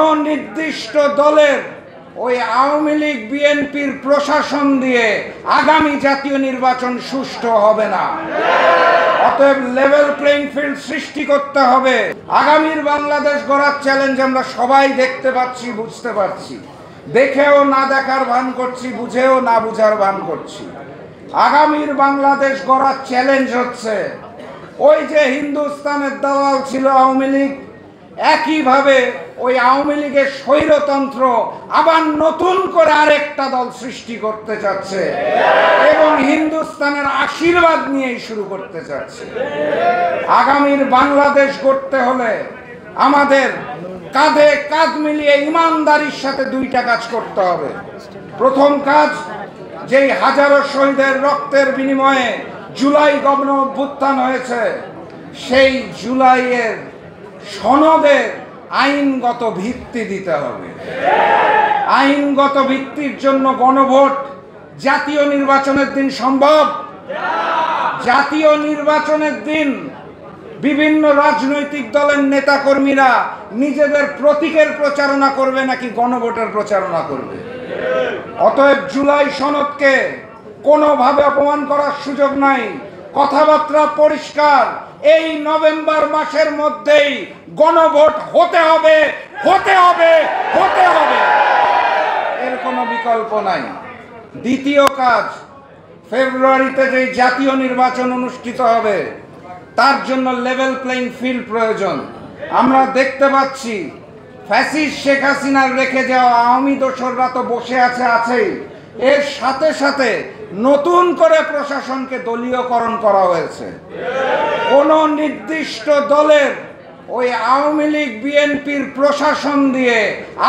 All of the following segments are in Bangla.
কোনো নির্দিষ্ট দলের ওই আওয়ামী লীগ বিএনপির প্রশাসন দিয়ে আগামী জাতীয় নির্বাচন সুষ্ঠু হবে না। অতএব লেভেল প্লেইং ফিল্ড সৃষ্টি করতে হবে। আগামীর বাংলাদেশ গড়ার চ্যালেঞ্জ আমরা সবাই দেখতে পাচ্ছি, বুঝতে পারছি। দেখেও না দেখার ভান করছি, বুঝেও না বুঝার ভান করছি। আগামীর বাংলাদেশ গড়ার চ্যালেঞ্জ হচ্ছে ওই যে হিন্দুস্তানের দালাল ছিল আওয়ামী লীগ, একইভাবে ওই আওয়ামী লীগের স্বৈরতন্ত্র আবার নতুন করে আরেকটা দল সৃষ্টি করতে চাচ্ছে এবং হিন্দুস্তানের আশীর্বাদ নিয়েই শুরু করতে চাচ্ছে। আগামীর বাংলাদেশ গড়তে হলে আমাদের কাঁধে কাঁধ মিলিয়ে ইমানদারির সাথে দুইটা কাজ করতে হবে। প্রথম কাজ, যেই হাজারো শহীদের রক্তের বিনিময়ে জুলাই গণ অভ্যুত্থান হয়েছে, সেই জুলাইয়ের সনদের আইনগত ভিত্তি দিতে হবে। আইনগত ভিত্তির জন্য গণভোট জাতীয় নির্বাচনের দিন সম্ভব। জাতীয় নির্বাচনের দিন বিভিন্ন রাজনৈতিক দলের নেতাকর্মীরা নিজেদের প্রতীকের প্রচারণা করবে নাকি গণভোটের প্রচারণা করবে? অতএব জুলাই সনদকে কোনোভাবে অপমান করার সুযোগ নাই। কথাবার্তা পরিষ্কার, এই নভেম্বর মাসের মধ্যেই গণভোট হতে হবে, হতে হবে, হতে হবে, এর কোনো বিকল্প নাই। দ্বিতীয় কাজ, ফেব্রুয়ারিতে যে জাতীয় নির্বাচন অনুষ্ঠিত হবে তার জন্য লেভেল প্লেইং ফিল্ড প্রয়োজন। আমরা দেখতে পাচ্ছি ফ্যাসিস্ট শেখ হাসিনার রেখে যাওয়া আওয়ামী দোসররা তো বসে আছেই, এর সাথে সাথে নতুন করে প্রশাসনকে দলীয়করণ করা হয়েছে। কোনো নির্দিষ্ট দলের ওই আওয়ামী লীগ বিএনপির প্রশাসন দিয়ে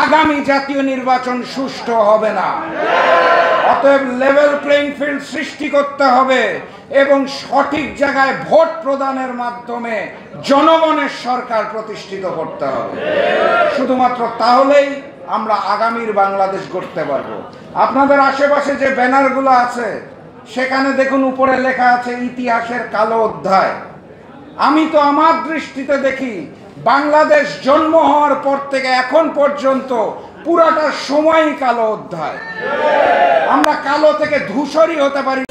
আগামী জাতীয় নির্বাচন সুষ্ঠু হবে না। অতএব লেভেল প্লেইং ফিল্ড সৃষ্টি করতে হবে এবং সঠিক জায়গায় ভোট প্রদানের মাধ্যমে জনগণের সরকার প্রতিষ্ঠিত করতে হবে। শুধুমাত্র তাহলেই আমরা আগামীর বাংলাদেশ গড়তে পারবো। আপনাদের আশেপাশে যে ব্যানারগুলো আছে সেখানে দেখুন উপরে লেখা আছে ইতিহাসের কালো অধ্যায়। আমি তো আমার দৃষ্টিতে দেখি বাংলাদেশ জন্ম হওয়ার পর থেকে এখন পর্যন্ত পুরাটা সময়ই কালো অধ্যায়। আমরা কালো থেকে ধূসরই হতে পারি।